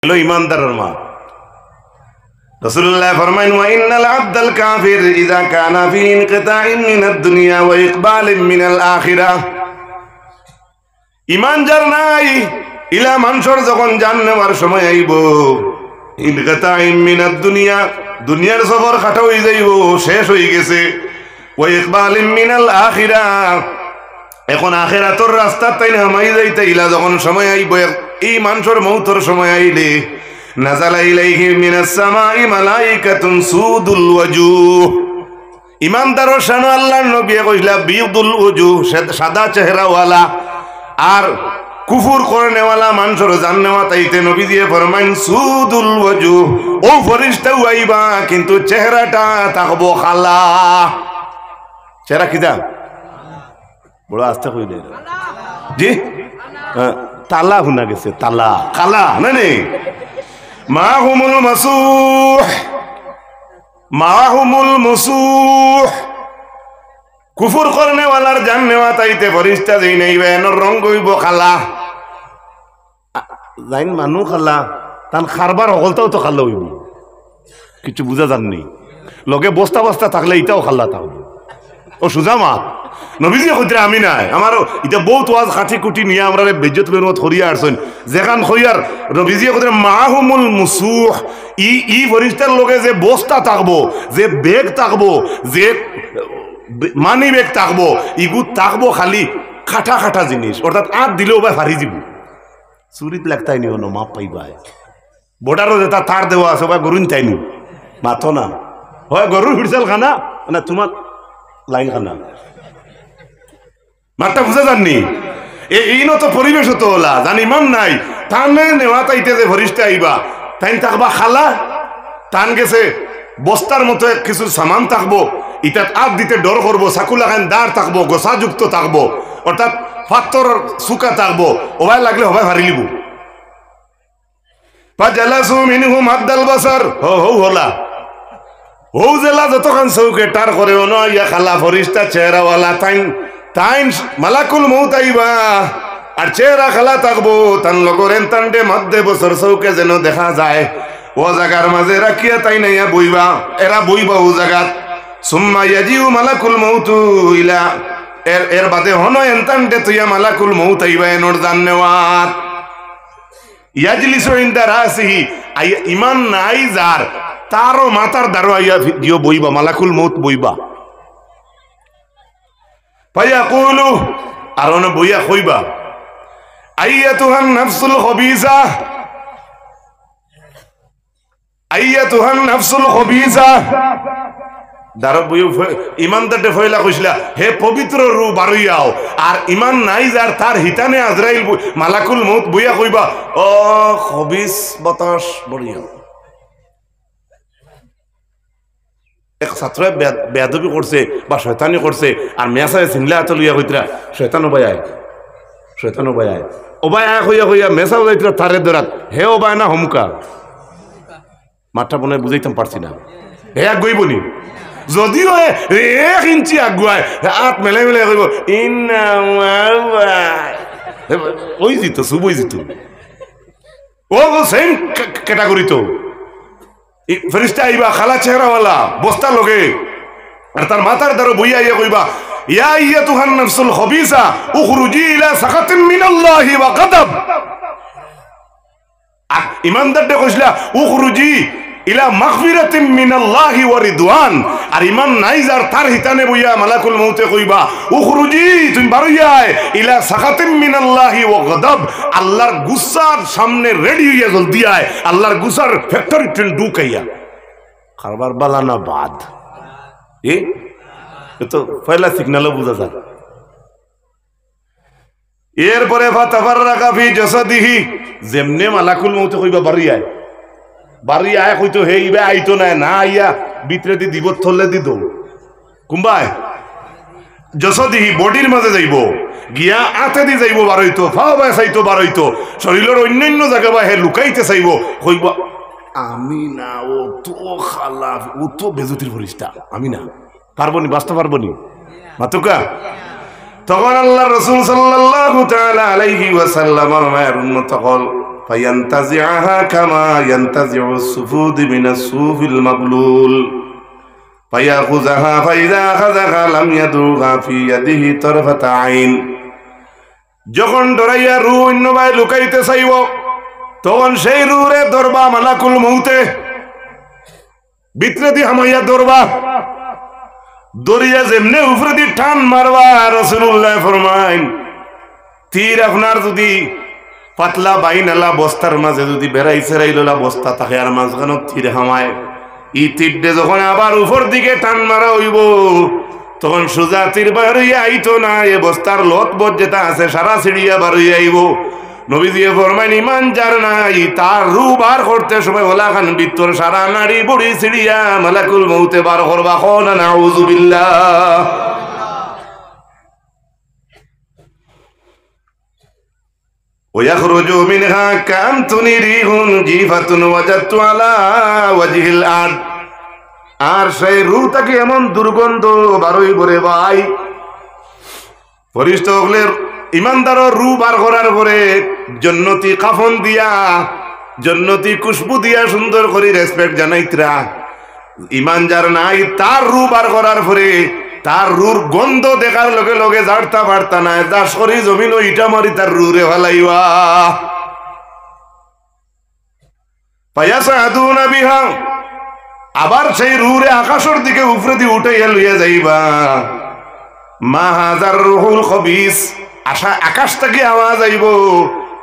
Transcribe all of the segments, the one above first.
হলো ইমানদারের মা। রাসূলুল্লাহ ফরমায়েন ওয়া ইন্নাল আবদাল কাফির ইযা কানা ফি ইনকিতাইন মিনাদ দুনিয়া ওয়া ইকবালিন মিনাল আখিরাহ, ইমান যার নাই ইলা মানুষের যখন জান নেওয়ার সময় আইব, ইনকিতাইন মিনাদ দুনিয়া, দুনিয়ার সফর খাটা হয়ে যাইব, শেষ হয়ে গেছে, ওয়া ইকবালিন মিনাল আখিরাহ, এখন আখিরাতের রাস্তা তাই নামাই যাইতে ইলা যখন সময় আইব, এই মানুষের মৌতের সময় আইলে নাযালা ইলাইহি মিনাস সামাই মালাইকাতুন সুদুল ওয়াজুহ, ইমানদারের শানে আল্লাহর নবী কইলা বিদুল ওয়াজুহ, সাদা চেহারাওয়ালা, আর কুফর করনেওয়ালা মানুষের জান নেওয়া তাইতে নবী দিয়ে ফরমাইন সুদুল ওয়াজুহ, ও ফেরেশতাও আইবা কিন্তু চেহারাটা থাকবো কালা। চেহারা কিটা বড় আস্তে কইলে জি তালা শুনা গেছে, তালা কালা না নেই। মাহুমুল মাসুহ, মাহুমুল মুসুহ, কুফর করনেওয়ালার জান নেওয়া তাইতে ফেরেশতা যেই নাইবে এর রং হইব কালা, জাইন মানু খালা তান খারবার হলতাও তো খালা হইব, কিছু বুঝা জাননি, লগে বস্তা বস্তা থাকলে এটাও খাল্লা থাকবে। ও সুজা মা নবীজি কইতে আমি নাই, আমারও এটা বহুত ওয়াজ কাঠি কুটি নিয়ে আমরা বেজ্জত বেরমত হরিয়া আসছেন, যেখান হইয়ার নবীজি কইতে মাহুমুল মুসুহ, ই ফেরেশতার লগে যে বস্তা থাকবো, যে বেগ থাকবো, যে মানি বেগ থাকবো, ইগু থাকবো খালি খাটা খাটা জিনিস, অর্থাৎ আট দিলেও বা ফারি যাব, চুরিত লাগতাই নি অন্য মাপ পাইবাই, বর্ডারও যেটা তার দেওয়া আছে বা গরুন তাইনি মাথো না হয় গরুর হিড়সাল খানা না তোমার লাইন খানা, মাঠটা বুঝা যাননি। এই তো পরিবেশ হতো ওলা জানি ইমান নাই, টানে নেওয়া তাইতে যে ফেরেশতা আইবা তাইন থাকবা খালা, টান গেছে বস্তার মতো কিছু সামান থাকবো, ইটাত আপ দিতে ডর করবো, সাকুলা খান দাঁড় থাকবো, গোসাযুক্ত থাকবো, অর্থাৎ পাথর সুকা থাকবো, ওবাই লাগলে হবাই ভারি লিব। ফাজালাসু মিনহু মাদ্দাল বাসার, হৌ হলা হৌ জেলা যতক্ষণ চৌকে টার করে অনো ইয়া খালা ফেরেশতা চেহারাওয়ালা, তাইন মালাকুল মউত আইবা আর চেহারা খালা থাকবো, তান লগর এনতান্ডে মধ্যে বছর চৌকে যেন দেখা যায়, ও জায়গার মাঝে রাখিয়া তাই নাইয়া বইবা, এরা বইবা ও জায়গাত, সুম্মা ইয়াজিউ মালাকুল মউত ইলা, এর বাদে হনো এনতান্ডে তুইয়া মালাকুল মউত আইবা এনোর জান নেওয়াত, ইয়াজলিসু ইনদা রাসিহি, ইমান নাই যার তারও মাথার দ্বারা আইয়া দিও বইবা, মালাকুল মউত বইবা, ফায়াকুলু আর অন বইয়া কইবা আইয়াতুহান নাফসুল খবিসা, আইয়াতুহান নাফসুল খবিসা, দারব বইও ইমানদারটে ফয়লা কইছিলা হে পবিত্র রূহ বারইয়াও, আর ইমান নাই যার তার হিতানে আজরাইল মালাকুল মউত বইয়া কইবা ও খবিস বাতাস বড়িয়া। এক ছাত্র বেয়াদবি করছে বা শয়তানি করছে, আর মেসায় সিংলা হাতে লইয়া কইতরা শয়তানো বায়ায়, শয়তানো বায়ায়, ওবায় আয় হইয়া হইয়া মেসা যাইতরা তারে দরাত, হে ওবায় না হমকা, মাঠটা মনে বুঝাইতাম পারছি না, হে গইবনি যদিও 1 ইঞ্চি আগুয়ায় হাত মেলে মেলে কইব ইন্না ওই জিত শুভই জিত, ও সেম ক্যাটাগরি তো ফেরেশতা আইবা খালা চেহারাওয়ালা বস্তা লগে, আর তার মাথার দ্বারা বইয়া ইয়া কইবা ইয়া আইয়াতুহান নাফসুল খবিসা উখরুজি ইলা সাখাতিন মিনাল্লাহি ওয়া গাদাব, ইমানদারটা কইছলা উখরুজি ইলা মাগফিরাতিন মিনাল্লাহি ওয়া রিদওয়ান, আর ইমান নাই যার তার হিতানে বইয়া মালাকুল মউতে কইবা উখরুজি তুমি বারইয়া ইলা সাখাতিন মিনাল্লাহি ওয়া গাদাব, আল্লাহর গুসার সামনে রেডি হইয়া জলদি আয়, আল্লাহর গুসার ফ্যাক্টরি ট্রেন ঢুকাইয়া খারবার বালানা বাদ, এ তো পয়লা সিগন্যালও বুঝা যায়। এরপরে ফাতাফাররাকা ফি জাসাদিহি, যেমনে মালাকুল মউতে কইবা বারইয়া বাড়ি আয় কইতো হে ইবে আইতো না, না আইয়া ভিতরে দি দিব থলে দিত কুম্বায় যশদিহি বডির মাঝে যাইব, গিয়া আতে দি যাইব বারইতো, ফাও বাই চাইতো বারইতো, শরীরের অন্যান্য জায়গা বা হে লুকাইতে চাইব, কইব আমি না, ও তো খালা, ও তো বেজতির ফেরেশতা, আমি না, পারবনি বাঁচতে পারবনি মাতুকা। তখন আল্লাহ রাসূল সাল্লাল্লাহু তাআলা আলাইহি ওয়াসাল্লাম মায়ের উম্মত হল ফায়ান্তাজিআহা কামা ইয়ান্তাজিউস সুফুদ মিনাস সুফিল মাবলুল ফায়াখুযাহা ফাইযা আখাযাহা লাম ইয়াদুগা ফি ইয়াদিহি তারফাতা আইন। যখন ডরাইয়া রূহ অন্য ভাই লুকাইতে চাইব তখন সেই রূহে ধরবা মালাকুল মউতে, ভিতরে দি হামাইয়া ধরবা, দরিয়া যেমনে উপরে দি টান মারবা। রাসূলুল্লাহ ফরমাইন তীর আপনার যদি পাতলা বাইনালা বস্তার মাঝে যদি বেড়াই সেরাইলা বস্তা থাকে আর মাঝখানে তীর হামায়, ই তীরটে যখন আবার উপর দিকে টান মারা হইব তখন সোজা তীর বার হইয়া আইতো না, এ বস্তার লত বট যেটা আছে সারা ছিড়িয়া বার হইয়া আইব। নবীজি ফরমাইন ইমান যার নাই তার রূহ বার করতে সময় ওলা খান ভিতর সারা নাড়ি বুড়ি ছিড়িয়া মালাকুল মউতে বার করবা। কোন নাউযু বিল্লাহ। ويخرج منها كأنتن ريح جيفة وجدت على وجه الأرض। আর সেই রূহ থেকে এমন দুর্গন্ধ বারোই বরে ভাই, ফরিস্তা হলের ইমানদারের রূহ বার করার পরে জন্নতি কাফন দিয়া জন্নতি খুশবু দিয়া সুন্দর করে রেসপেক্ট জানাইতরা। ইমান যার নাই তার রূহ বার করার পরে তার রূর গন্ধ দেখার লগে লগে জাড়তা পারতা না, যা শরীর জমিন ইটা মারি তার রূরে ফেলাইবা। ফায়াসাদুনা বিহা, আবার সেই রূরে আকাশের দিকে উপরে দিয়ে উঠাইয়া লইয়া যাইবা। মা হাজার রুহুল খবিস, আকাশ থেকে আওয়াজ আইব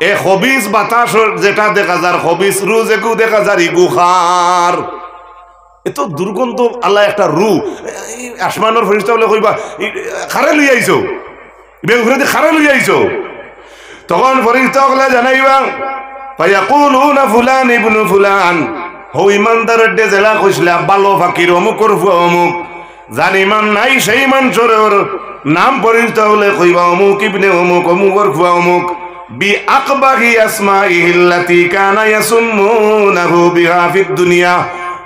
এ খবিস বাতাস যেটা দেখা যার খবিস রু যেকু দেখা যার ইগুখার এত দুর্গন্ধ। আল্লাহ একটা রু আসমানের ফেরেশতা বলে কইবা খারে লই আইছো, বেগুরে দি খারে লই আইছো। তখন ফেরেশতা বলে জানাইবা ফায়াকুলুনা ফুলান ইবনু ফুলান, হো ইমানদারের দে জেলা কইছলা ভালো ফাকির অমুকর ফুয়া অমুক। জান ইমান নাই সেই মানুষের নাম ফেরেশতা বলে কইবা অমুক ইবনে অমুক অমুকর ফুয়া অমুক। বি আকবাহি আসমাইহিল্লাতি কানা ইয়াসুমুনাহু বিহা ফিদ দুনিয়া,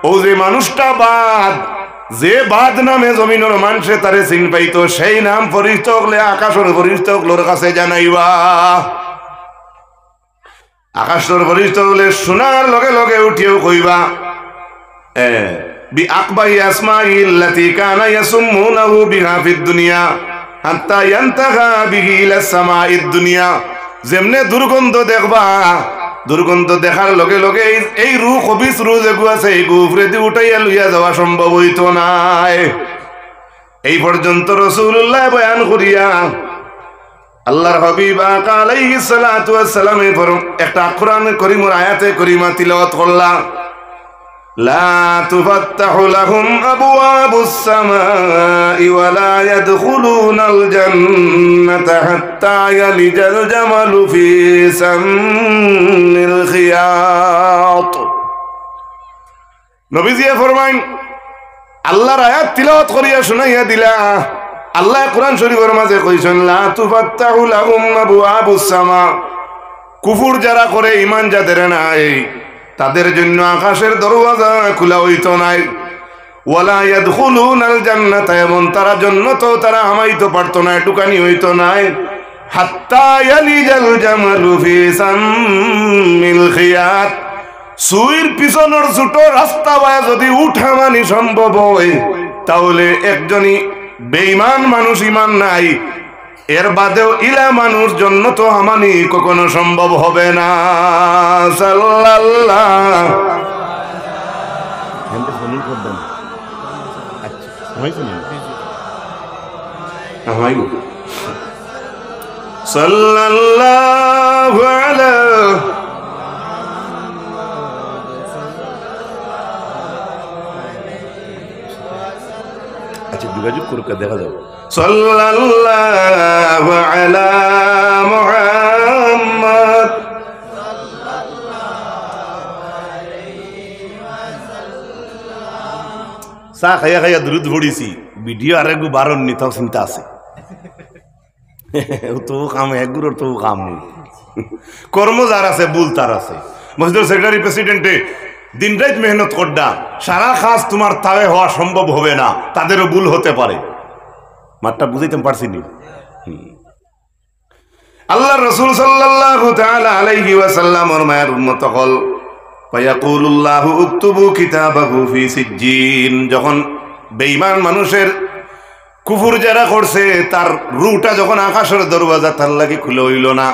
ও যে মানুষটা বাদ, যে বাদ নামে জমিনের মানুষে তারে চিন পাইতো সেই নাম ফরিস্তা হলে আকাশের ফরিস্তা হলোর কাছে জানাইবা। আকাশের ফরিস্তা হলে শোনার লগে লগে উঠিও কইবা বি আকবাহি আসমাইহিল্লাতি কানা ইয়াসুমুনাহু বিহা ফিদ দুনিয়া হাত্তা ইয়ান্তাহা বিহি ইলা সামাইদ দুনিয়া। যেমনে দুর্গন্ধ দেখবা, দুর্গন্ধ দেখার লগে লগে এই রু খবিস রু যেগু আছে এই গুফরে দিয়ে উঠাইয়া লইয়া যাওয়া সম্ভব হইতো নাই। এই পর্যন্ত রাসূলুল্লাহ বয়ান করিয়া আল্লাহর হাবিব আকা আলাইহিস সালাতু ওয়াস সালাম একটা কোরআন কারীমের আয়াতে কারীমা তিলাওয়াত করলা। লা তুফাত্তাহু লাহুম আবওয়াবুস সামাই ওয়া লা ইয়াদখুলুনাল জান্নাতা হাত্তা ইয়ালিজাল জামালু ফি সামিল খিয়াত। নবীজি ফরমাইন আল্লাহর আয়াত তিলাওয়াত করিয়া শুনাইয়া দিলা। আল্লাহ কোরআন শরীফের মাঝে কইছেন লা তুফাত্তাহু লাহুম আবওয়াবুস সামা, কুফর যারা করে ঈমান যাদের নাই তাদের জন্য আকাশের দরওয়াজা খোলা হইতো নাই। ওয়ালা ইয়াদখুলুনাল জান্নাতা, এবং তারা জান্নাতও তারা হামাইতে পারতো না, টুকানি হইতো নাই। হাত্তা ইয়ালিজাল জামালু ফি সামিল খিয়াত, সুইর পিছনের ছোট রাস্তা বায়া যদি উঠা মানি সম্ভব হয় তাহলে একজনই বেঈমান মানুষ ঈমান নাই, এর বাদেও ইলা মানুষ জন্য তো হামানি কখনো সম্ভব হবে না। সাল্লাল্লাহু সাল্লাল্লাহু আলাইহি যোগাযোগ করুক দেখা যাবে। সাল্লাল্লাহু আলা মুহাম্মদ চা খাইয়া খাইয়া দূরত পড়িছি, ভিডিও আর একটু বারণ নি তাও চিন্তা আছে। তো কাম একগুলোর তো কাম কর্ম যার আছে ভুল তার আছে। মসজিদের সেক্রেটারি প্রেসিডেন্টে দিন রাত মেহনত করডা, সারা কাজ তোমার তাবে হওয়া সম্ভব হবে না, তাদেরও ভুল হতে পারে। মাঠটা বুঝাইতে পারছি নি। আল্লাহ রাসূল সাল্লাল্লাহু তাআলা আলাইহি ওয়াসাল্লামের মায়ের উম্মত হল ফায়াকুলুল্লাহু উকতুবু কিতাবাহু ফি সিজ্জিন। যখন বেঈমান মানুষের কুফর যারা করছে তার রুটা যখন আকাশের দরওয়াজা তার লাগি খুলে হইল না,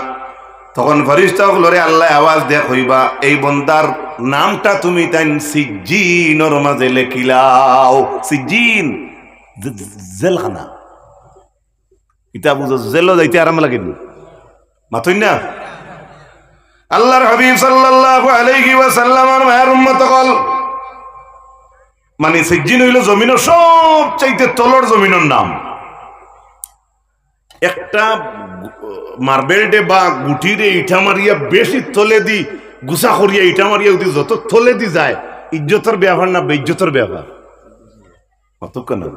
তখন ফেরেশতা হলরে আল্লাহ আওয়াজ দেয়া কইবা এই বান্দার নামটা তুমি তাই সিজ্জিনের মাঝে লেখিলাও। সিজ্জিন জেলখানা, এটা বুঝো জেল যাইতে আরাম লাগেনি মাথুই না। আল্লাহর হাবিব সাল্লাল্লাহু আলাইহি ওয়াসাল্লামের মায়ের উম্মত হল মানে সিজ্জিন হইল জমিনের সবচাইতে তলর জমিনের নাম। একটা মার্বেলডে বা গুটিরে ইটা মারিয়া বেশি তলে দি গুছা করিয়া ইটা মারিয়া যত তলে দি যায় ইজ্জতের ব্যবহার না বেইজ্জতের ব্যবহার অতক্ষ না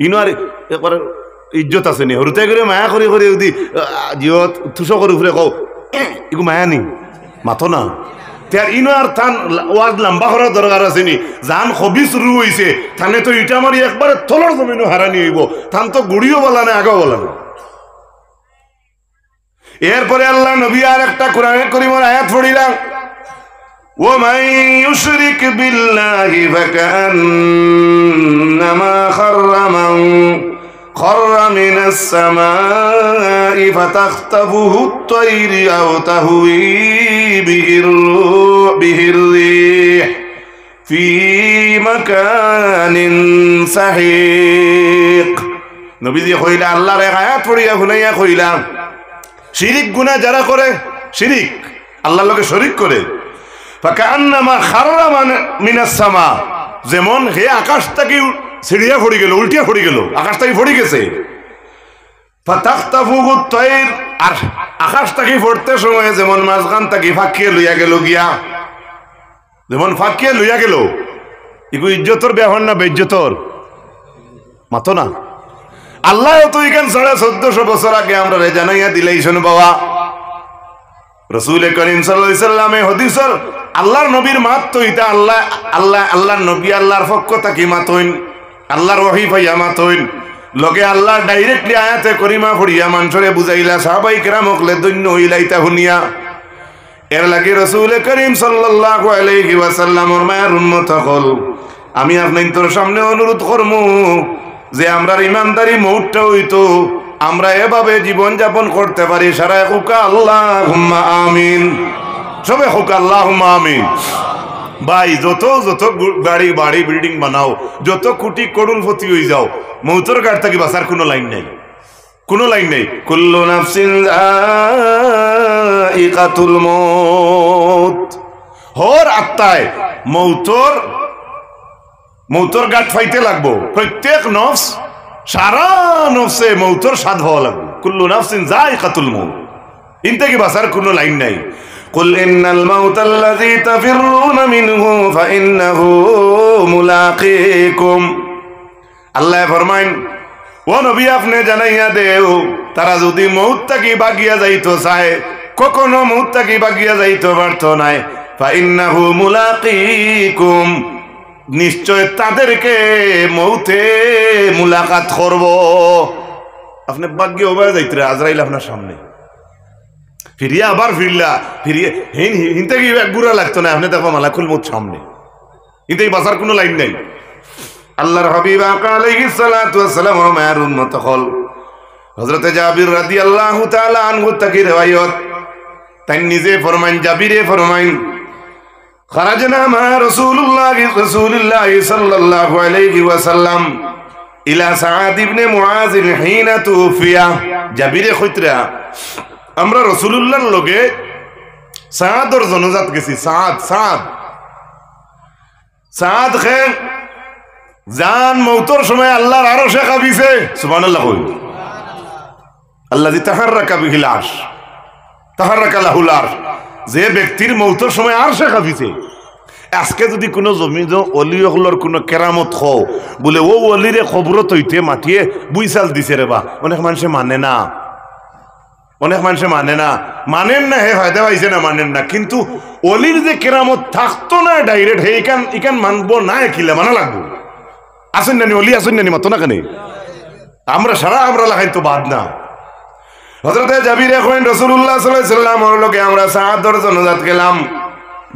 ইনো আর একবার ইজ্জত আছে নি হরুতে করে মায়া করি করি যদি জিয়ত থুস করে ঘুরে কও এগু মায়া নি মাথো না তার ইনো আর থান ওয়াজ লম্বা করার দরকার আছে নি। জান হবি শুরু হইছে থানে তো ইটা মারি একবারে তলর জমিনও হারানি হইব, থান তো গুড়িও বলা না আগেও বলা না। এরপরে আল্লাহ নবী আর একটা কোরআনে কারীমের আয়াত পড়িলাম ওয়া মান ইউশরিক বিল্লাহি ফাকান্নামা খাররা মিনাস সামাই ফাতাখতাফুহু আত-তায়রু আও তাহওয়ি বিহির রিহ ফি মাকানিন সাহিক। নবীজি কইলা আল্লাহর আয়াত পড়িয়া শুনাইয়া কইলা শিরিক গুনাহ যারা করে, শিরিক আল্লাহর লগে শরীক করে, ফাকান্নামা খাররা মিনাস সামা যেমন হে আকাশ থেকে ছিড়িয়া পড়ে গেল, উল্টিয়া পড়ে গেল, আকাশ থেকে পড়ে গেছে। ফাতাখতাফুহু আত-তায়র আর আকাশ থেকে পড়তে সময় যেমন মাঝখান থেকে ফাঁকিয়ে লইয়া গেল গিয়া, যেমন ফাঁকিয়ে লইয়া গেল। এগু ইজ্জতর ব্যবহার না বেইজ্জতর মাতো না। আল্লাহ তো এখান 1450 বছর আগে আমরা জানাইয়া দিলেইছেন বাবা। রাসূল করিম সাল্লাল্লাহু আলাইহি সাল্লামে হাদিসের আল্লাহর নবীর মাত তো এটা আল্লাহর নবী আল্লাহর পক্ষ থেকে মাতইন, আল্লাহর ওহী পাইয়া মাতইন, লগে আল্লাহ ডাইরেক্টলি আয়াতে করিমা পড়িয়া মানুষরে বুঝাইলা, সাহাবায়ে কেরাম হকলে দৈন্য হইলাইতা হুনিয়া। এর লাগে রাসূল করিম সাল্লাল্লাহু আলাইহি ওয়াসাল্লামের মায়ের উম্মত হল আমি আপনাদের সামনে অনুরোধ করমু যে আমরা ইমানদারি মৌতটা হইতো আমরা এভাবে জীবন যাপন করতে পারি। সারা হুকা আল্লাহুম্মা আমিন, সবে হুকা আল্লাহুম্মা আমিন। ভাই যত যত বাড়ি বাড়ি বিল্ডিং বানাও, যত কোটি করুলপতি হয়ে যাও, মৌতের গাড় থেকে বাঁচার কোনো লাইন নাই, কোনো লাইন নাই। কুল্লু নাফসিন যায়িকাতুল মউত, হর আত্মায় মৌতর গাঠ ফাইতে লাগবো। প্রত্যেক নফস সারা নফসে মৌতর স্বাদ হওয়া লাগবে। কুল্লু নাফসিন যায়িকাতুল মউত, ইন থেকে বাঁচার কোনো লাইন নাই। কুল ইন্নাল মাউতাল্লাযী তাফিররুনা মিনহু ফাইন্নাহু মুলাকীকুম। আল্লাহ ফরমাইন ও নবী আপনি জানাইয়া দেও তারা যদি মউত থেকে বাগিয়া যাইতো চায়, কখনো মউত থেকে বাগিয়া যাইতো পারত নাই। ফাইন্নাহু মুলাকীকুম, নিশ্চয় তাদেরকে মউতে মুলাকাত করব। আপনি ভাগ্য ওবা যাইতে আজরাইল আপনার সামনে ফিরিয়া আবার ফিরলা, ফিরিয়ে হিনতে কি গুড়া লাগতো না, আপনি দেখো মালাকুল মউত সামনে, কিন্তু এই বাঁচার কোনো লাইন নাই। আল্লাহর হাবিব আলাইহিস সালাতু ওয়াস সালাম ওর মায়ের উম্মত হল হযরত জাবির রাদিয়াল্লাহু তাআলা আনহু থেকে riwayat, তাই নিজে ফরমাইন, জাবিরে ফরমাইন খারাজনা মা রাসূলুল্লাহ সাল্লাল্লাহু আলাইহি ওয়াসাল্লাম ইলা সাআদ ইবনে মুআয হিনা তুফিয়া। জাবিরে কইতরা আমরা রাসূলুল্লাহর লগে সাআদর জনজাত গেছি। সাআদ খান জান মৌতর সময় আল্লাহর আরশে কাঁপিছে। সুবহানাল্লাহ কই আল্লাযী তাহাররাকা বিহিল আরশ, তাহাররাকা লাহুল আরশ, যে ব্যক্তির মৌতর সময় আরশে কাঁপিছে। আজকে যদি কোনো জমিন অলি হলর কোনো কেরামত হও বলে ও অলিরে খবরত হইতে মাটিয়ে বুইসাল দিছে রে বা, অনেক মানুষে মানে না, অনেক মানুষে মানে না, মানেন না, হে ফায়দা পাইছে না, মানেন না। কিন্তু অলির যে কেরামত থাকতো না ডাইরেক্ট, হে ইকান মানবো না, কিলে মানা লাগবো। আসেন নানি অলি, আসেন নানি মাতো না কেন আমরা সারা আমরা লাগাই তো বাদ না। হযরতে জাবির এখন রাসূলুল্লাহ সাল্লাল্লাহু আলাইহি ওয়াসাল্লাম ওর লোকে আমরা সাহাদর জানাজাত গেলাম।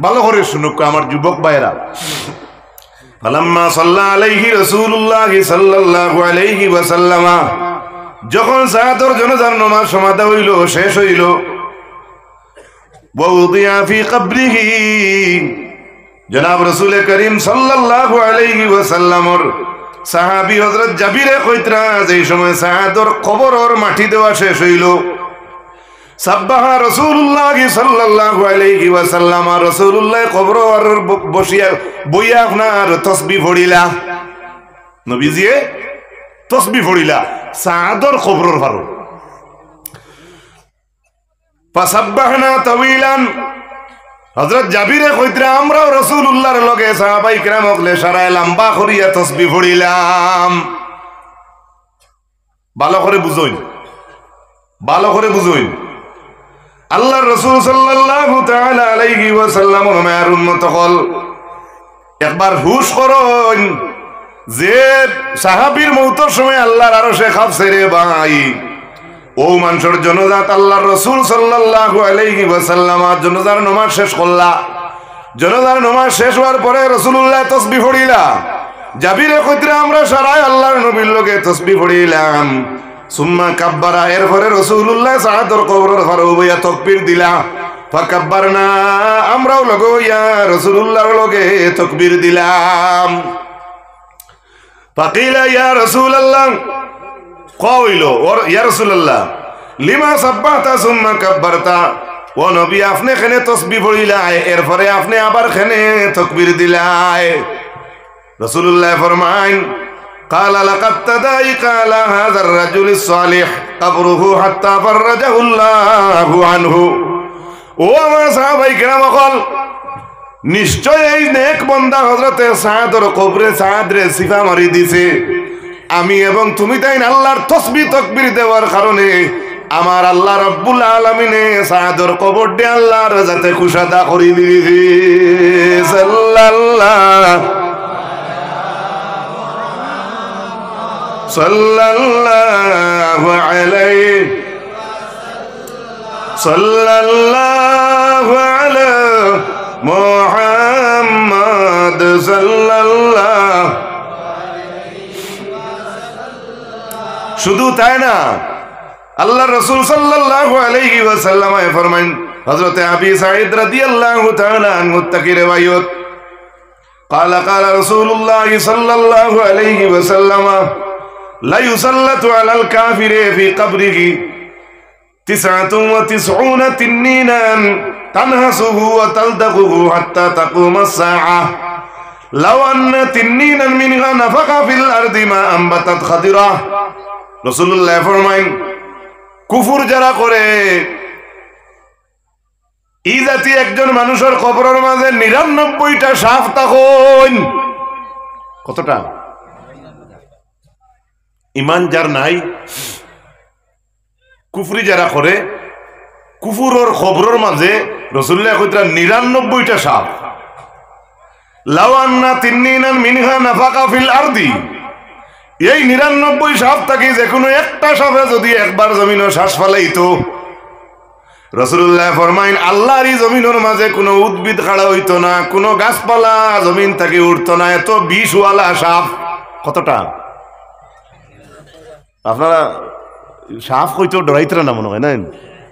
ভালো করে শুনুক আমার যুবক ভাইরা। ফালাম্মা সাল্লা আলাইহি রাসূলুল্লাহ সাল্লাল্লাহু আলাইহি ওয়াসাল্লাম, যখন সাহাদর জানাজার নামাজ সমাধা হইল, শেষ হইল, ওয়াউদিয়া ফি কবরিহি, জনাব রাসূল করিম সাল্লাল্লাহু আলাইহি ওয়াসাল্লামর সাহাবী হযরত জাবিরে কইতরা যেই সময় সাহাদর কবরর মাটি দেওয়া শেষ হইল, সাব্বাহা রাসূলুল্লাহ সাল্লাল্লাহু আলাইহি ওয়াসাল্লাম, রাসূলুল্লাহ কবরর বইয়া আপনার তাসবিহ পড়িলা, নবীজিয়ে তাসবিহ পড়িলা সাহাদর কবরর পারো। ফাসাব্বাহনা তাওয়িলান, হযরত জাবিরে কইতরা আমরাও রাসূলুল্লাহর লগে সাহাবাই কিরাম হকলে সারায় লম্বা করিয়া তাসবিহ পড়িলাম। ভালো করে বুঝুন, ভালো করে বুঝুন। আল্লাহর রাসূল সাল্লাল্লাহু তাআলা আলাইহি ওয়াসাল্লাম মায়ের উম্মত হল একবার হুশ করুন যে সাহাবীর মওতের সময় আল্লাহর আরশে কাঁপছে রে ভাই। ও মানুষের জনজাত আল্লাহর রাসূল সাল্লাল্লাহু আলাইহি ওয়াসাল্লাম জনজার নামাজ শেষ করলা। জনজার নামাজ শেষ হওয়ার পরে রাসূলুল্লাহ তাসবিহ পড়িলা। জাবিরে কইতরা আমরা সারায় আল্লাহর নবীর লগে তাসবিহ পড়িলাম। সুম্মা কাব্বারা, এরপরে রাসূলুল্লাহ সাহাদর কবরের পারে বইয়া তাকবীর দিলা। ফাকাব্বারনা, আমরাও লগে হইয়া রাসূলুল্লাহর লগে তাকবীর দিলাম। ফাকিলা ইয়া রাসূলুল্লাহ, কইল ইয়া রাসূলুল্লাহ লিমা সাব্বাহতা সুম্মা কাব্বারতা, ও নবী আপনি এখানে তাসবিহ পড়িলাই, এরপরে আপনি আবার এখানে তাকবীর দিলাই। রাসূলুল্লাহ ফরমাইন قال لقد تضايق على هذا الرجل الصالح قبره حتى فرجه الله عنه। ও আমার সাহাবায়ে কেরাম বল, নিশ্চয় এই নেক বান্দা হযরতে সাদর কবরে সাদরে সিফা মারি দিছে। আমি এবং তুমি তাই আল্লাহর তাসবিহ তাকবীর দেওয়ার কারণে আমার আল্লাহ রাব্বুল আলামিনে সাদর কবর দে আল্লাহর যাতে খুশাদা করি দিছে। সাল্লাল্লাহু আলাইহি সাল্লাল্লাহু আলা মুহাম্মদ সাল্লাল্লাহু। শুধু তাই না, আল্লাহর রাসূল সাল্লাল্লাহু আলাইহি ওয়াসাল্লাম ফরমান, হযরত আবি সাঈদ রাদিয়াল্লাহু তাআলা আনহু থেকে riwayat, قال قال رسول الله صلى الله عليه وسلم لا يسلط على الكافر في قبره 99 تنينا تنهسه وتلدغه حتى تقوم الساعة لو أن تنينا منها نفخ في الأرض ما أنبتت خضرة। রাসূলুল্লাহ ফরমাইন, কুফর যারা করে এই জাতি একজন মানুষের কবরের মাঝে 99টা সাপ থাকুন। কতটা? ইমান যার নাই, কুফরি যারা করে, কুফুরের কবরের মাঝে রাসূলুল্লাহ কইতরা 99টা সাপ। লাউ আন্না তিন্নিনান মিনহা নাফাকা ফিল আরদি, এই 99 সাপ থেকে যে কোনো একটা সাপে যদি একবার জমিনে শ্বাস ফেলাইতো, রাসূলুল্লাহ ফরমাইন আল্লাহর এই জমিনের মাঝে কোনো উদ্ভিদ খাড়া হইতো না, কোনো গাছপালা জমিন থেকে উঠতো না, এত বিষওয়ালা সাপ। কতটা? আপনারা সাপ কইতেও ডরাইতরা না মনে হয় না?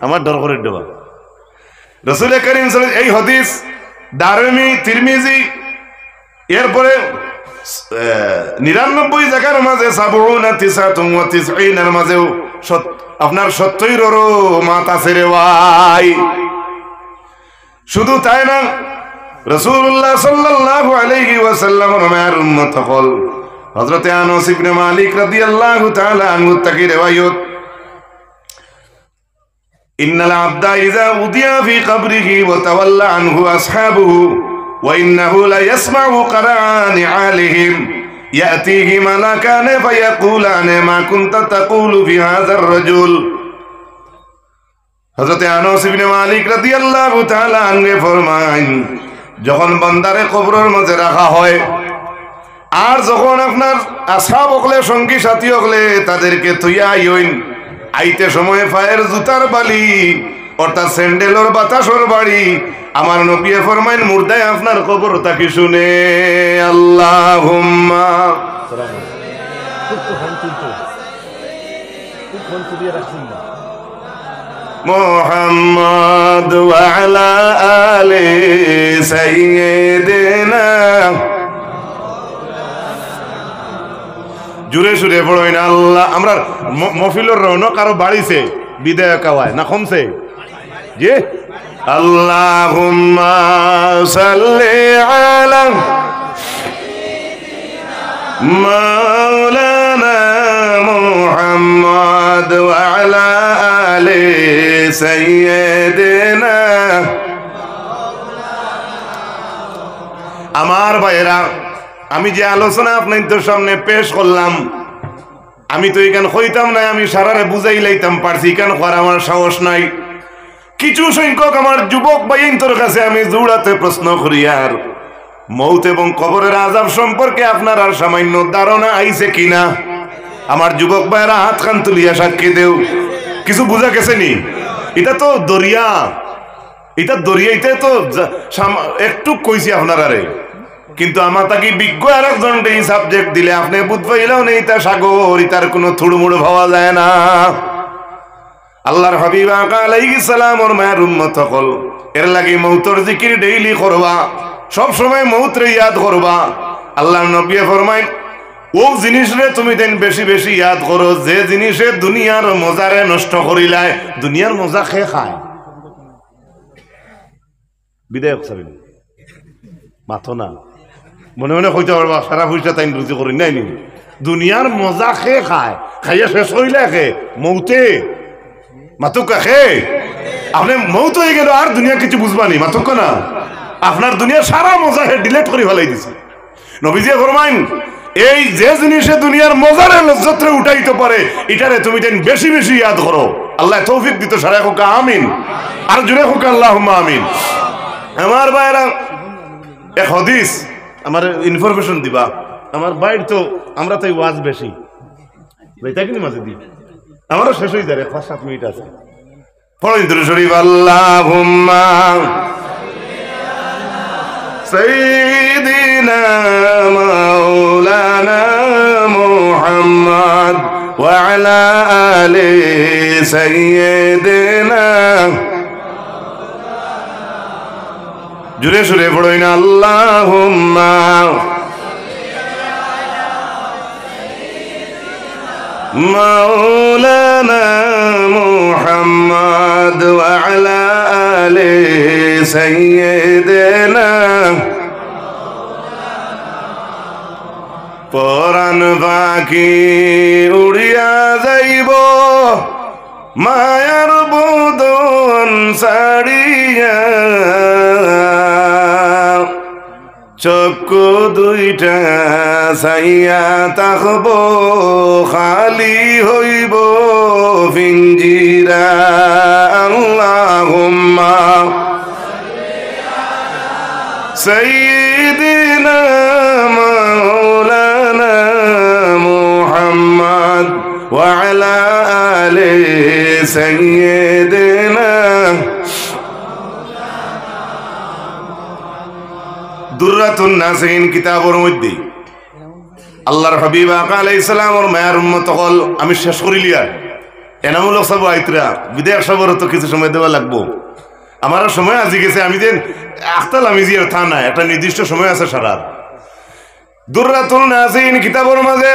আমার ডর করে ডোবা। রাসূল কারীম সাল্লাল্লাহু আলাইহি, এই হাদিস দারমি, তিরমিজি, এরপরে 99 জায়গার মাঝে 99 মাঝেও আপনার 70-এরও মাথা ছেড়ে ভাই। শুধু তাই না, রাসূলুল্লাহ সাল্লাল্লাহু আলাইহি ওয়াসাল্লামের মায়ের উম্মত হল হযরত আনাস ইবনে মালিক রাদিয়াল্লাহু তাআলা আনহু থেকে riwayat, ইন্নাল আবদা ইযা উদিয়া ফি কবরিহি ওয়া তাওয়াল্লা আনহু আসহাবুহু ওয়া ইন্নাহু লা ইয়াসমাউ কারানি আলিহিম ইয়াতিহি মালাকান ফায়াকুলান মা কুনতা তাকুলু ফি হাযার রাজুল। হযরত আনাস ইবনে মালিক রাদিয়াল্লাহু তাআলা আনহু ফরমায়, যখন বান্দারে কবরের মাঝে রাখা হয় আর যখন আপনার আসহাব হকলে, সঙ্গী সাথী হকলে তাদেরকে তুইয়া আইন, আইতে সময়ে পায়ের জুতার বালি অর্থাৎ স্যান্ডেলর বাতাসর বাড়ি আমার নবী ফরমাইন মুর্দায় আপনার কবর তাকি শুনে আল্লাহুম্মা মুহাম্মদ ওয়া আলা আলি সাইয়্যিদিনা জুড়ে সুরে পড়ই না আল্লাহ। আমরা মফিলর রৌনক আরো বাড়িছে বিদায় কাওয়ায় না কমছে জি আল্লাহুম্মা সাল্লি আলা মাওলানা মুহাম্মদ ওয়া আলা আলি সাইয়্যিদিনা। আমার ভাইরা আমি যে আলোচনা আপনাদের সামনে পেশ করলাম আমি তো এখানে হইতাম না, আমি সারারে বুঝাই লাইতাম পারছি, এখানে করার আমার সাহস নাই। কিছু সংখ্যক আমার যুবক ভাইয়ের কাছে আমি জোড়াতে প্রশ্ন করি আর মৌত এবং কবরের আযাব সম্পর্কে আপনার আর সামান্য ধারণা আইছে কিনা? আমার যুবক ভাইয়েরা হাত খান তুলিয়া সাক্ষী দেও, কিছু বুঝা গেছে নি? এটা তো দরিয়া, এটা দরিয়াইতে তো একটু কইছি আপনারারে, কিন্তু আমার তাকে বিজ্ঞ আর একজন এই সাবজেক্ট দিলে আপনি বুঝ পাইলেও নেই তা সাগর, ইতার কোনো থুড়মুড় ভাবা যায় না। আল্লাহর হাবিব আকা আলাইহিস সালাম ওর মায়ের উম্মত সকল এর লাগি মৌতর জিকির ডেইলি করবা, সব সময় মৌতরে ইয়াদ করবা। আল্লাহর নবী ফরমায় ও জিনিস রে তুমি দেন বেশি বেশি ইয়াদ করো যে জিনিসে দুনিয়ার মজারে নষ্ট করিলায়, দুনিয়ার মজা খেয়ে খায় বিদায় সাবিন মাথো না মনে মনে কইতে পারবা সারা পয়সা তাই রুজি করি নাই নি, দুনিয়ার মজা খেয়ে খায়, খাইয়া শেষ হইলে খে মৌতে মাতুকা খে আপনি মৌত হয়ে গেল আর দুনিয়া কিছু বুঝবানি মাতুক না, আপনার দুনিয়ার সারা মজা হে ডিলেট করে ফেলাই দিছে। নবীজি ফরমাইন এই যে জিনিসে দুনিয়ার মজারে লজ্জতরে উঠাইতে পারে এটারে তুমি দেন বেশি বেশি ইয়াদ করো। আল্লাহ তৌফিক দিত সারা হোক আমিন, আর জুড়ে হোক আল্লাহুম্মা আমিন। আমার ভাইরা এক হাদিস আমার ইনফরমেশন দিবা, আমার বাইর তো আমরা তো ওয়াজ বেশি তাই মাঝে দিই আমারও শেষ হয়ে যায় 5-7 মিনিট আছে। পড়ুন দুরূদ শরীফ আল্লাহুম্মা সাইয়্যিদিনা মাওলানা মুহাম্মদ ওয়া আলা আলি সাইয়্যিদিনা। জুড়ে সুরে পড়ই না আল্লাহুম্মা মাওলানা মুহাম্মদ ওয়া আলা আলি সাইয়্যিদিনা। পরাণ বাকি উড়িয়া যাইব মায়ার বদন ছাড়িয়া, চক্ষু দুইটা চাইয়া তাকব খালি হইব পিঞ্জিরা। আল্লাহুম্মা সাইয়্যিদিনা মাওলানা মুহাম্মদ ওয়া আলা আলি সাইয়্যিদিনা। দুররাতুন নাসিন কিতাবের মধ্যে আল্লাহর হাবিব আকা আলাইহিস সালাম ওর মায়ের উম্মত হল আমি শেষ করিলি আর এনামূলক সব আইতরা বিদেশ সবর তো কিছু সময় দেওয়া লাগবো। আমার সময় আজি গেছে, আমি যে আখতাল আমি যে থা না একটা নির্দিষ্ট সময় আছে সারার। দুররাতুন নাসিন কিতাবের মাঝে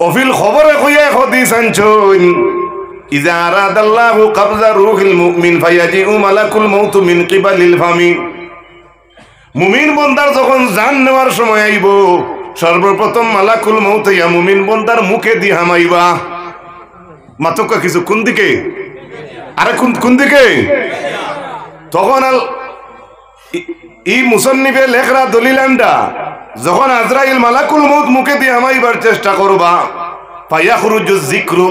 অফিল খবরে কইয়া হাদিস আনছুন ইজা আরাদাল্লাহু কবজা রূহিল মুমিন ফায়াজিউ মালাকুল মাউত মিন কিবালিল ফামি। মুমিন বন্দার যখন জান নেওয়ার সময় আইব সর্বপ্রথম মালাকুল মউত ইয়া মুমিন বন্দার মুখে দি হামাইবা। মাতকা কিছু কোন দিকে আরে কোন দিকে? তখন ই মুসন্নিফে লেখরা দলিলান্ডা যখন আজরাইল মালাকুল মউত মুখে দি হামাইবার চেষ্টা করবা ফায়াখরুজু যিকরু,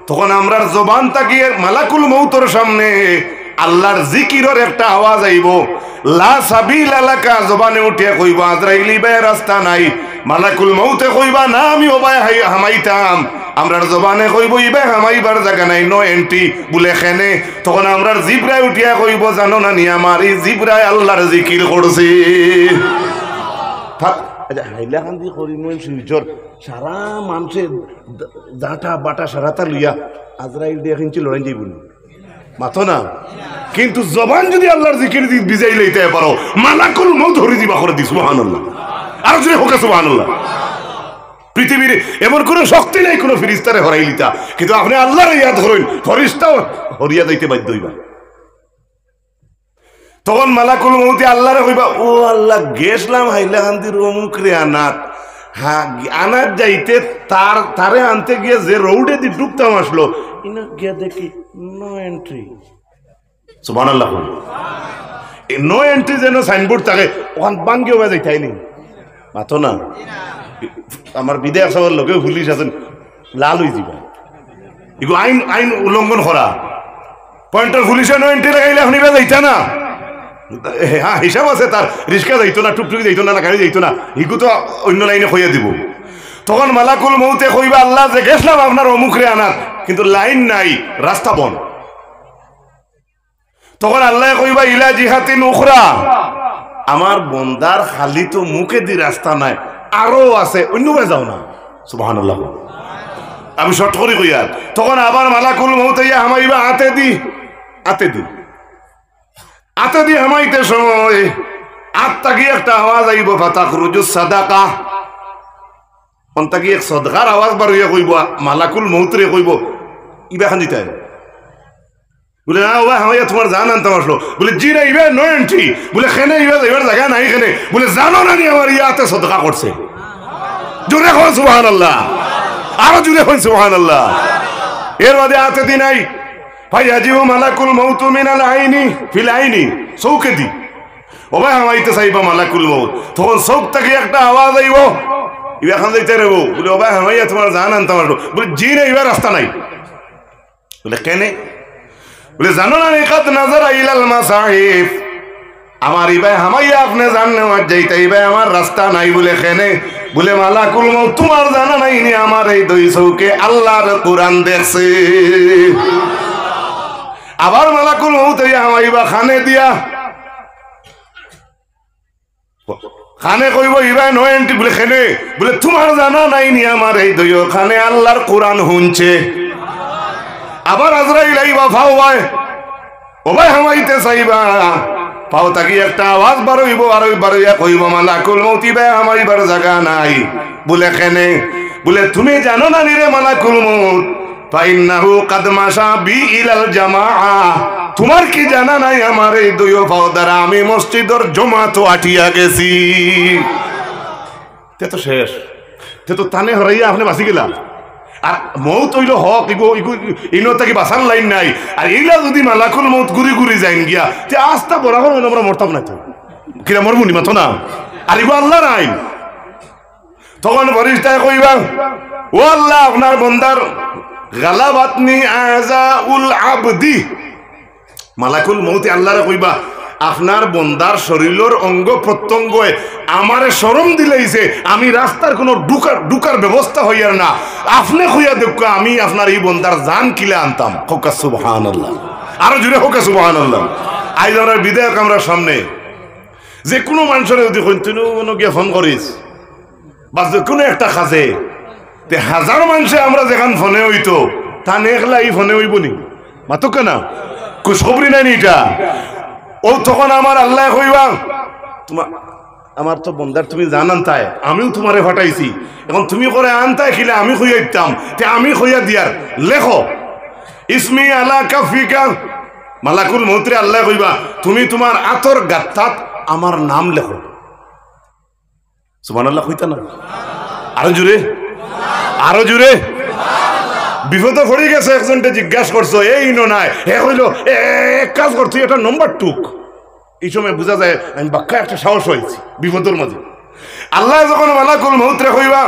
তখন আমরার জবান তাকিয়ে মালাকুল মউতের সামনে আল্লাহর জিকিরের একটা আওয়াজ আইব, লা সাবিলা লাকা জবানে উঠে কইব আজরাইল বে রাস্তা নাই, মালাকুল মউতে কইবা না আমি ওবাই হামাইতাম, আমরার জবানে কইব ইবে হামাইবার জায়গা নাই, নো এন্ট্রি বলে খেনে। তখন আমরার জিব্রায় উঠিয়া কইব জানো না নি আমার এই জিব্রায় আল্লাহর জিকির করছে। হাইলাকান্দি করিমগঞ্জ শিলচর সারা মানুষের জাটা বাটা সারাটা লইয়া আজরাইল দিয়ে কিনছি লড়াই যাইব মাথো না, কিন্তু জবান যদি আল্লাহর জিকির বিজাই লইতে পারো মালাকুল মউত ধরে দিবা করে দি। সুবহানাল্লাহ, আর যদি হোক সুবহানাল্লাহ। পৃথিবীর এমন কোন শক্তি নাই কোন ফেরেশতারে হরাই লিতা, কিন্তু আপনি আল্লাহর ইয়াদ ধরেন ফেরেশতাও হরিয়া যাইতে বাধ্য হইবা। তখন মালাকুল মউতে আল্লাহরে কইবা ও আল্লাহ গেছলাম হাইলাকান্দির অমুক রে আনাত, হ্যাঁ আনাত যাইতে তারে আনতে গিয়ে যে রোডে দি ডুবতাম আসলো ইনা গিয়া দেখি নো এন্ট্রি। সুবহানাল্লাহ, এই নো এন্ট্রি যেন সাইনবোর্ড থাকে ওখান বাঙ্গিও বা যাইতাই নেই মাথো না। আমার বিদেশ সবার লোকেও পুলিশ আছেন লাল হয়ে যাবা, এগুলো আইন আইন উল্লঙ্ঘন করা। পয়েন্টার পুলিশে নো এন্ট্রি লাগাইলে এখন এবার যাইতা না, হ্যাঁ হিসাব আছে তার, রিক্সা যাইতো না, টুকটুকি যাইতো না, গাড়ি যাইতো না, ইগু তো অন্য লাইনে কইয়া দিব। তখন মালাকুল মউতে কইবা আল্লাহ যে গেছলাম আপনার অমুকরে আনার, কিন্তু লাইন নাই, রাস্তা বন্ধ। তখন আল্লাহ কইবা ইলা জিহাতিন উখরা, আমার বন্দার খালি তো মুখে দি রাস্তা নাই, আরো আছে, অন্যভাবে যাও না। সুবহানাল্লাহ, আমি শর্ট করি কইয়া। তখন আবার মালাকুল মউতে ইয়া হামাইবা আতে দি হামাইতে সময় আত্মা কি একটা আওয়াজ আইব, ফাতাখরুজুস সাদাকা, অন্তা কি এক সদকার আওয়াজ বার হইয়া কইব, মালাকুল মউতরে কইব ইবা খান দিতে বলে না ওবা হামাইয়া তোমার জান আনতাম আসলো, বলে জি না ইবা নো এন্ট্রি, বলে খেনে ইবা এবার জায়গা নাই খেনে, বলে জানো না নি আমার ইয়াতে সদকা করছে। জোরে হন সুবহানাল্লাহ, আরো জোরে হন সুবহানাল্লাহ। এর বাদে আতে দি নাই, ফায়াজিউ মালাকুল মউত মিনাল আইনি ফিল আইনি, চৌকে দি ওবা হামাইতে চাইবা মালাকুল মউত, তখন চৌক থেকে একটা আওয়াজ আইব ইবা খান যাইতে রেবো, বলে ওবা হামাইয়া তোমার জান আনতাম আসলো, বলে জি না ইবা রাস্তা নাই, বলে কেনে, বলে জানো না নিকাত নাজার ইলাল মাসাহিফ, আমার ইবাই হামাইয়া আপনি জাননে আর যাইতে ইবাই আমার রাস্তা নাই, বলে কেনে, বলে মালাকুল মউত তোমার জানা নাই নি আমার এই দুই চৌকে আল্লাহর কোরআন দেখছে। আবার মালাকুল মউত হামাইবা খানে দিয়া, খানে কইব ইবাই নো এন্ট্রি, বলে খেনে, বলে তোমার জানা নাই নি আমার এই দুই খানে আল্লাহর কোরআন শুনছে। আবার আজরাইল আইবা ফাও ভাই ওবাই হামাইতে চাইবা, পাও তাকি একটা আওয়াজ বারইব আর ওই বারইয়া কইব মালাকুল মউত ইবাই হামাইবার জায়গা নাই, বলে খেনে, বলে তুমি জানো না নি রে মালাকুল মউত ফাইন্নাহু কাদ মাশা বি ইলাল জামাআ, তোমার কি জানা নাই আমার এই দুই পাও দ্বারা আমি মসজিদের জমাত আটিয়া গেছি। তে তো শেষ, তে তো তানে হরাইয়া আপনি বাঁচি গেলা। আর মৌত হইল হক, ইনো তাকে বাঁচার লাইন নাই, আর এইলা যদি মালাকুল মউত ঘুরি ঘুরি যাইন গিয়া তে আস্তা বরাবর আমরা মরতাম না, তো কিরা মরমুনি মাথো না, আর ইগো আল্লাহর আইন। তখন ফেরেশতায় কইবা ও আল্লাহ আপনার বন্দার গালাবাতনি আযাউল আবদি, মালাকুল মউতে আল্লাহরে কইবা আপনার বন্দার শরীরের অঙ্গ প্রত্যঙ্গ আমারে শরম দিলেইছে, আমি রাস্তার কোনো ঢুকার ব্যবস্থা হইয়ার না, আপনি হইয়া দেখ আমি আপনার এই বন্দার জান কিলে আনতাম। হোকা সুবহানাল্লাহ, আরো জুড়ে হোকা সুবহানাল্লাহ। আইজ আমরা বিধায়ক আমরা সামনে যে কোনো মানুষের যদি কোনো গিয়ে ফোন করিস বা যে কোনো একটা কাজে তে হাজার মানুষে আমরা যেখান ফোনে হইতো তা নেখলা এই ফোনে হইব নি মাতো কেনা খুশখবরি নাই এটা। ও তখন আমার আল্লাহ কইবা তোমার আমার তো বন্দার তুমি জান আনতায়, আমিও তোমারে ফাটাইছি, এখন তুমি করে আনতায় খিলে আমি খুঁয়া দিতাম, তে আমি খুঁয়া দিয়ার লেখো ইসমি আলা কাফিকা। মালাকুল মউতরে আল্লাহ কইবা তুমি তোমার আতর গাত্তাত আমার নাম লেখো। সুবহানাল্লাহ কইতা না, আরো জুড়ে আরো জুড়ে। বিপদে পড়ে গেছে, একজনকে জিজ্ঞাসা করছো এই নো নাই, হে হইলো এক কাজ করছি এটা নম্বর টুক। এই সময় বোঝা যায় আমি বাক্কা একটা সাহস হয়েছি বিপদের মাঝে। আল্লাহ যখন মালাকুল মউতরে কইবা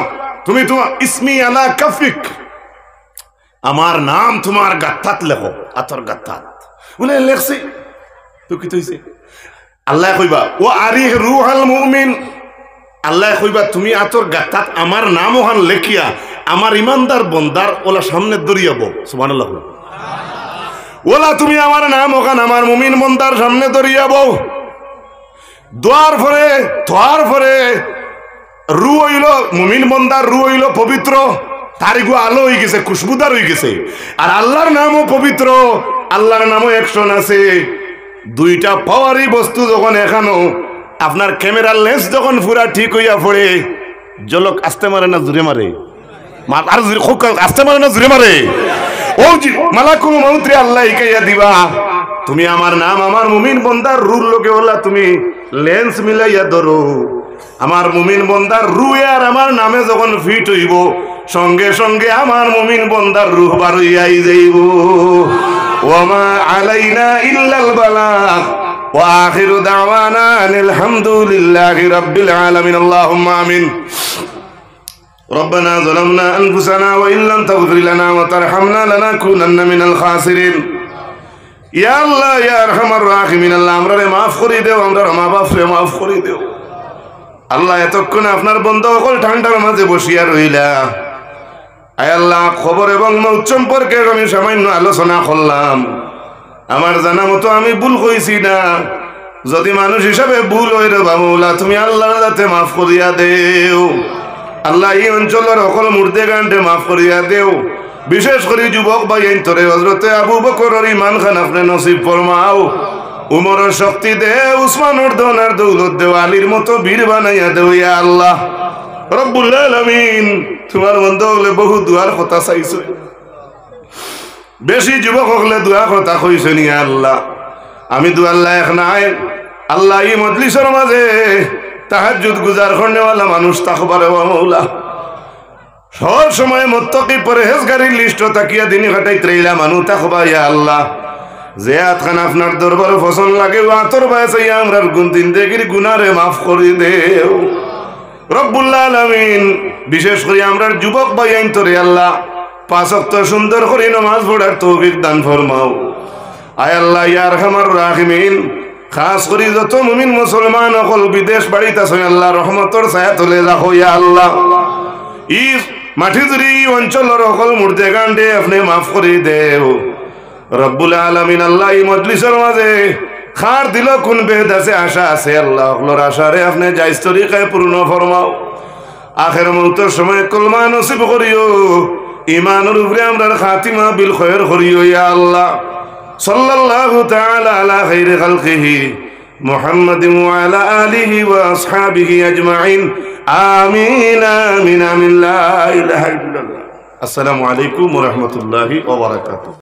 তুমি তোমার ইসমি আলা কাফিক, আমার নাম তোমার গাত্তাত লেখো, আতর গাত্তাত। বলে লেখছি তো কি হইছে আল্লাহ কইবা ও আরিহ রুহাল মুমিন আল্লাহ কইবা তুমি আতর গাতাত আমার নাম ওখান লেখিয়া আমার ইমানদার বন্দার ওলা সামনে দরিয়াবো সুবহানাল্লাহ ওলা তুমি আমার নাম ওখান আমার মুমিন বন্দার সামনে দরিয়াবো দোয়ার পরে রু হইল মুমিন বন্দার রু হইল পবিত্র তারিগু আলো হয়ে গেছে খুশবুদার হয়ে গেছে আর আল্লাহর নামও পবিত্র আল্লাহর নামও অ্যাকশন আছে দুইটা পাওয়ারই বস্তু যখন এখানো আপনার ক্যামেরার লেন্স যখন পুরা ঠিক হইয়া পড়ে জলক আসতে মারে না জুড়ে মারে আর আসতে মারে না জুড়ে মারে ও জি মালাকুল মউত রে আল্লাহ ইকাইয়া দিবা তুমি আমার নাম আমার মুমিন বন্দার রুর লোকে হলা তুমি লেন্স মিলাইয়া ধরো আমার মুমিন বন্দার রুহ আর আমার নামে যখন ফিট হইব সঙ্গে সঙ্গে আমার মুমিন বন্দার রুহ বার হইয়াই যাইব ওয়ামা আলাইনা ইল্লাল বালাগ ওয়া আখিরু দাওয়ানা আলহামদুলিল্লাহি রাব্বিল আলামিন আল্লাহুম্মা আমিন ربنا ظلمنا أنفسنا وإن لم تغفر لنا وترحمنا لنكونن من الخاسرين يا الله يا أرحم الراحمين আল্লাহ আমরারে maaf করে দাও আমরার মা বাপরে maaf করে দাও আল্লাহ এতক্ষণ আপনার বন্ধ সকল ঠান্ডার মাঝে বসিয়া রইলা আয় আল্লাহ খবর এবং মৌত সম্পর্কে আমি সামান্য আলোচনা করলাম আমার জানা মতো আমি ভুল কইছি না যদি মানুষ হিসাবে ভুল হই রে বাবুলা তুমি আল্লাহর যাতে মাফ করিয়া দেও আল্লাহ এই অঞ্চলের সকল মুর্দে গান্ডে মাফ করিয়া দেও বিশেষ করে যুবক ভাই তোরে হযরতে আবু বকরের ঈমান খান আপনি নসিব ফরমাও উমরের শক্তি দে উসমানের দনার দৌলত দেও আলীর মতো বীর বানাইয়া দেও ইয়া আল্লাহ রব্বুল আলামিন তোমার বন্ধু হলে বহু দুয়ার কথা চাইছো বেশি যুবক হলে দুয়া কথা কইছো নি আল্লাহ আমি দুয়ার লায়ক নাই আল্লাহ এই মজলিসের মাঝে তাহাজ্জুদ গুজার করনেওয়ালা মানুষ তাকবারে ওয়া মাওলা সব সময় মুত্তাকি পরহেজগারির লিস্ট তাকিয়া দিনে কাটাইতে রইলা মানুষ তাকবা ইয়া আল্লাহ যে আতখান আপনার দরবারে ফসল লাগে ও আতর বাসে আমরার গুণ জিন্দেগির গুনারে মাফ করে দেও রব্বুল আলামিন বিশেষ করে আমরার যুবক ভাই আইন তোরে আল্লাহ পাঁচ ওয়াক্ত সুন্দর করে নামাজ পড়ার তৌফিক দান ফরমাও আয় আল্লাহ ইয়া আরহামার রাহিমিন খাস করে যত মুমিন মুসলমান সকল বিদেশ বাড়িতে আছে আল্লাহ রহমতের ছায়া তুলে রাখো ইয়া আল্লাহ ই মাটি জুড়ি অঞ্চলের সকল মুর্দে গান্ডে আপনি মাফ করে দেও রব্বুল আলামিন আল্লাহ এই মজলিসের মাঝে খার দিল কোন বেদ আছে আশা আছে আল্লাহ ওগুলোর আশারে আপনি জায়েজ তরিকায় পূর্ণ ফরমাও আখের মৌতের সময় কলমা নসিব করিও ঈমানের উপরে আমরার খাতিমা বিল খৈর করিও ইয়া আল্লাহ সাল্লাল্লাহু তাআলা আলা খাইরি খালকিহি মুহাম্মাদিন ওয়া আলা আলিহি ওয়া আসহাবিহি আজমাইন আমিন আমিন আমিন লা ইলাহা ইল্লাল্লাহ আসসালামু আলাইকুম ওয়া রাহমাতুল্লাহি ওয়া বারাকাতুহু।